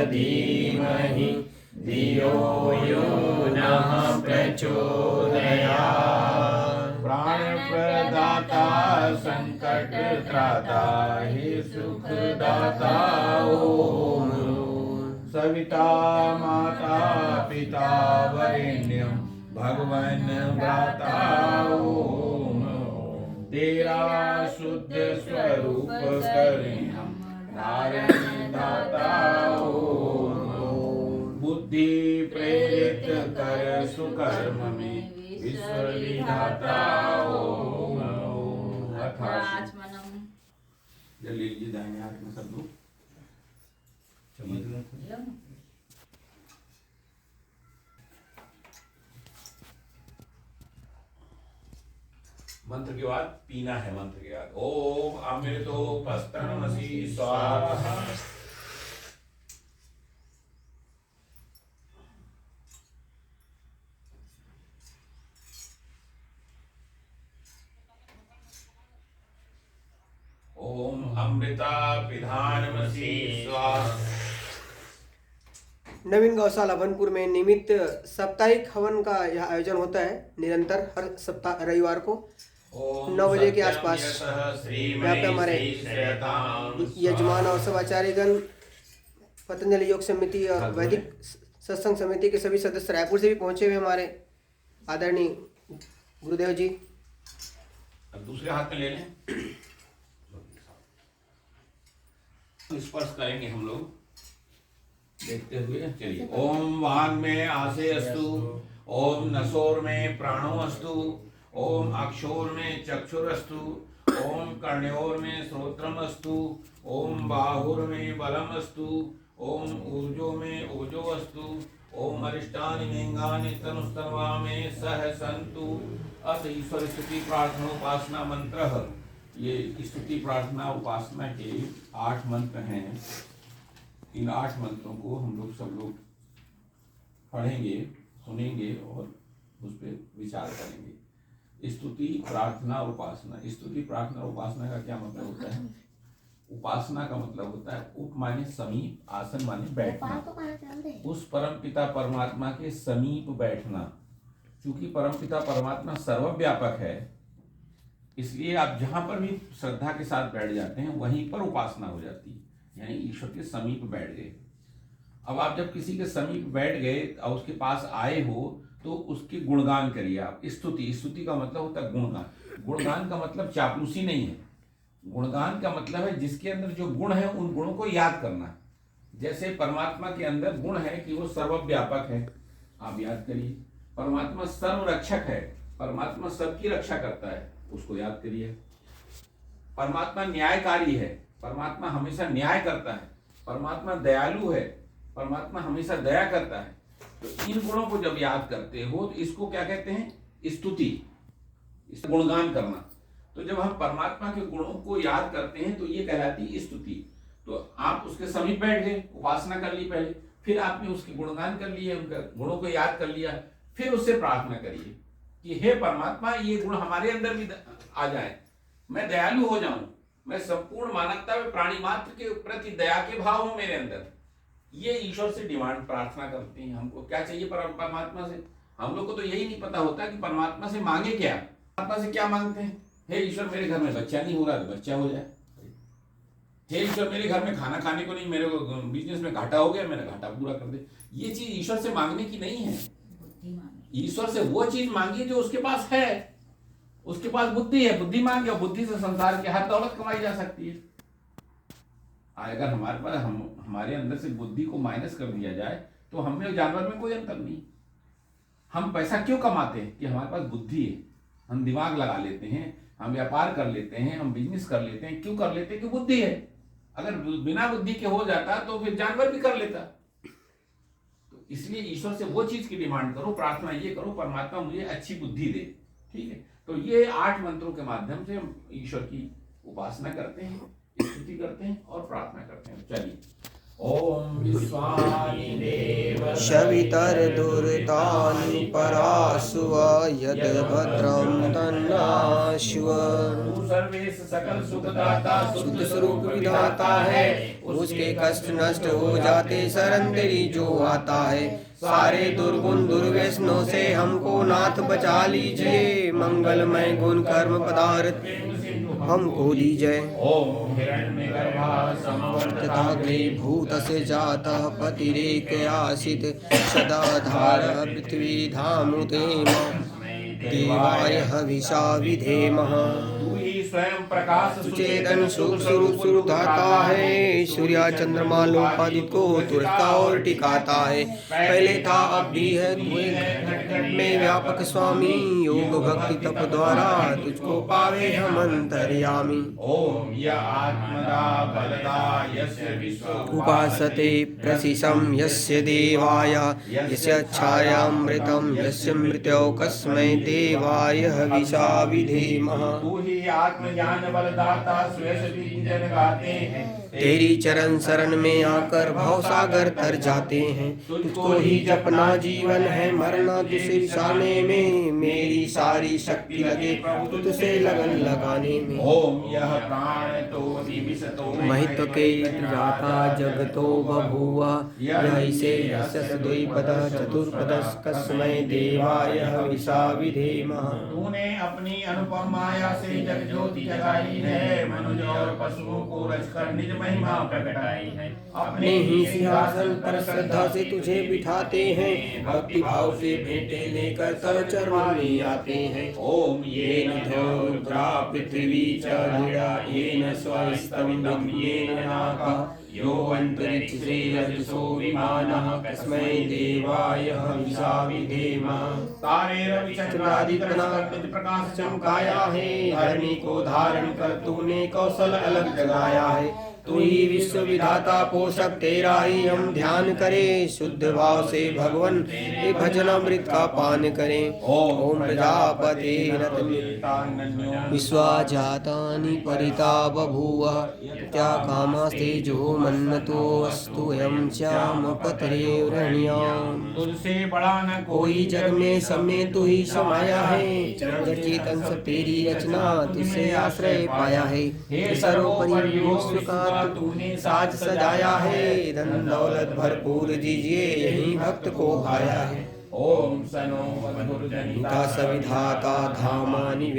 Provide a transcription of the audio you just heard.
धीमहि धियो यो नः प्रचोदयात्। प्राणप्रदाता संकटत्राता हे सुखदाता ओम। सविता माता पिता वरेण्यं भगवन् भ्राता ओम। तेरा शुद्ध स्वरूप करें हम धारण दाता ओम। बुद्धि प्रेरित कर सुकर्म में विश्व विधाता ओम। आचमनम जल्दी लीजिए दाहिने हाथ में सब लोग। मंत्र के बाद पीना है। मंत्र के बाद ओम अमृतोपस्तरणमसि स्वाहा। ओम अमृता पिधानमसि स्वाहा। नवीन गौशाला वनपुर में नियमित साप्ताहिक हवन का यह आयोजन होता है निरंतर हर सप्ताह रविवार को 9 बजे के आसपास। यहाँ पे हमारे यजमान और सब आचार्यगण, पतंजलि योग समिति और वैदिक सत्संग समिति के सभी सदस्य रायपुर से भी पहुंचे हुए हमारे आदरणीय गुरुदेव जी। अब दूसरे हाथ में ले लें। स्पर्श करेंगे हम लोग देखते हुए। चलिए ओम वाग में आसे अस्तु, ओम नसोर में प्राणो अस्तु, ओम अक्षोर में चक्षुरस्तु, ओम कर्णयोर में श्रोत्रम अस्तु, ओम बाहुर में बलम अस्तु, ओम ऊर्जो में ओजो अस्तु, ओम अरिष्टानि लिंगानि तनुस्तन्वा में सह संतु। अत ईश्वर स्तुति प्रार्थना उपासना मंत्र। ये स्तुति प्रार्थना उपासना के 8 मंत्र हैं। इन 8 मंत्रों को हम लोग सब लोग पढ़ेंगे, सुनेंगे और उस पर विचार करेंगे। स्तुति प्रार्थना उपासना। स्तुति प्रार्थना उपासना का क्या मतलब होता है? उपासना का मतलब होता है उप माने समीप, आसन माने बैठना। उस परम पिता परमात्मा के समीप बैठना। क्योंकि परम पिता परमात्मा सर्वव्यापक है, इसलिए आप जहां पर भी श्रद्धा के साथ बैठ जाते हैं वहीं पर उपासना हो जाती है, यानी ईश्वर के समीप बैठ गए। अब आप जब किसी के समीप बैठ गए और उसके पास आए हो तो उसके गुणगान करिए आप। स्तुति, स्तुति का मतलब होता है गुणगान। गुणगान का मतलब चापलूसी नहीं है। गुणगान का मतलब है जिसके अंदर जो गुण है उन गुणों को याद करना। जैसे परमात्मा के अंदर गुण है कि वो सर्वव्यापक है, आप याद करिए। परमात्मा सर्वरक्षक है, परमात्मा सबकी रक्षा करता है, उसको याद करिए। परमात्मा न्यायकारी है, परमात्मा हमेशा न्याय करता है। परमात्मा दयालु है, परमात्मा हमेशा दया करता है। तो इन गुणों को जब याद करते हो तो इसको क्या कहते हैं? स्तुति, इस गुणगान करना। तो जब हम परमात्मा के गुणों को याद करते हैं तो ये कहलाती स्तुति। तो आप उसके समीप बैठ गए, उपासना कर ली पहले, फिर आपने उसके गुणगान कर लिए, उनके गुणों को याद कर लिया, फिर उससे प्रार्थना करिए कि हे परमात्मा ये गुण हमारे अंदर भी आ जाए, मैं दयालु हो जाऊं, मैं संपूर्ण मानवता में प्राणी मात्र के प्रति दया के भाव हो मेरे अंदर। ये ईश्वर से डिमांड प्रार्थना करते हैं। हमको क्या चाहिए परमात्मा से? हम लोग को तो यही नहीं पता होता कि परमात्मा से मांगे क्या। परमात्मा से क्या मांगते हैं? हे ईश्वर मेरे घर में बच्चा नहीं हो रहा तो बच्चा हो जाए। हे ईश्वर मेरे घर में खाना खाने को नहीं, मेरे को बिजनेस में घाटा हो गया, मेरा घाटा पूरा कर दे। ये चीज ईश्वर से मांगने की नहीं है। ईश्वर से वो चीज मांगी जो उसके पास है। उसके पास बुद्धि है, बुद्धि मांगे, और बुद्धि से संसार की हर दौलत कमाई जा सकती है। अगर हमारे पास हमारे अंदर से बुद्धि को माइनस कर दिया जाए तो हम में और जानवर में कोई अंतर नहीं। हम पैसा क्यों कमाते हैं? कि हमारे पास बुद्धि है, हम दिमाग लगा लेते हैं, हम व्यापार कर लेते हैं, हम बिजनेस कर लेते हैं। क्यों कर लेते हैं? कि बुद्धि है। अगर बिना बुद्धि के हो जाता तो फिर जानवर भी कर लेता। तो इसलिए ईश्वर से वो चीज की डिमांड करो, प्रार्थना ये करो, परमात्मा मुझे अच्छी बुद्धि दे। ठीक है, तो ये 8 मंत्रों के माध्यम से हम ईश्वर की उपासना करते हैं, स्तुति करते हैं और प्रार्थना करते हैं। चलिए ओम विश्वानि देव शवितर्दुरितानि पराशुव यद भद्रं तन्नाशुव। तू सर्वेश सकल सुखदाता शुद्ध स्वरूप विधाता है, उसके कष्ट नष्ट हो जाते शरण तेरी जो आता है। सारे दुर्गुण दुर्व्यसनों से हमको नाथ बचा लीजिए, मंगलमय गुण कर्म पदार्थ हमको दीजिए। ओम हिरण्यगर्भा तथाग्रे भूत से जाता पतिरेक आसित सदाधार पृथ्वी धामुते देवाय हविषा विधेमः। तू ही स्वयं प्रकाश सुचेतन सुख स्वरूप सुधाता है, सूर्य चंद्रमा लोकादित्य को तुरता और टिकाता है। पहले था अब भी है, तू एक में व्यापक स्वामी, योग भक्ति तप द्वारा तुझको पावे हम अंतर्यामी। ओम य आत्मदा बलदा यस्य विश्व उपासते प्रशिशं यस्य देवाय यस्य छायामृतं यस्य मृत्यो कस्मै देवाय हविषा विधेमः। तू ही आत्मज्ञान बलदाता श्रेष्ठ जन गाते हैं। तेरी चरण शरण में आकर भव सागर तर जाते हैं। तुझको ही जपना जीवन है, मरना तुझसे विसाने में। मेरी सारी शक्ति लगे तुझसे लगन लगाने में। ओम यह प्राण तो निविशतो महित्व के जाता जगतो बभूव यैसे यस्य द्विपद चतुर्पदस् कस्मै देवाय हविषा विधेमः। तूने अपनी अनुपम माया से जग ज्योति जगाई है, मनुष्य और पशुओं को रचकर निज महिमा प्रकटाई है। अपने ही सिंहासन पर श्रद्धा से तुझे बिठाते हैं, भक्ति भाव से भेंटे लेकर तव चरणों में आते हैं। ओम ये रुद्रा पृथ्वी च धिया येन स्वस्तम्भं येन नाका यो अंतरिक्ष से यजसो विमानः कस्मै देवाय हविषा विधेमः। तारे रवि चंद्रादि निज प्रकाश चमकाया है, धरणी को धारण कर तूने कौशल अलग जगाया है। तू ही विश्व विधाता पोषक, तेरा ही हम ध्यान करें। शुद्ध भाव से भगवन ये भजन अमृत का पान करें। ओम प्रजापते विश्वाजातानि परिता बभूव त्या कामास्ते जो मन्नतो अस्तु यं श्याम पतरे वृण्याम। तुझसे बड़ा न कोई जग में सब में तू ही समाया है, जड़ चेतन सब तेरी रचना तुझसे आश्रय पाया है। हे सर्वोपरि विश्व का तूने साज सजाया है, धन दौलत भरपूर दीजिए यही भक्त को भाया है। ओम सनो मधुर जनिता सविधाता धामानि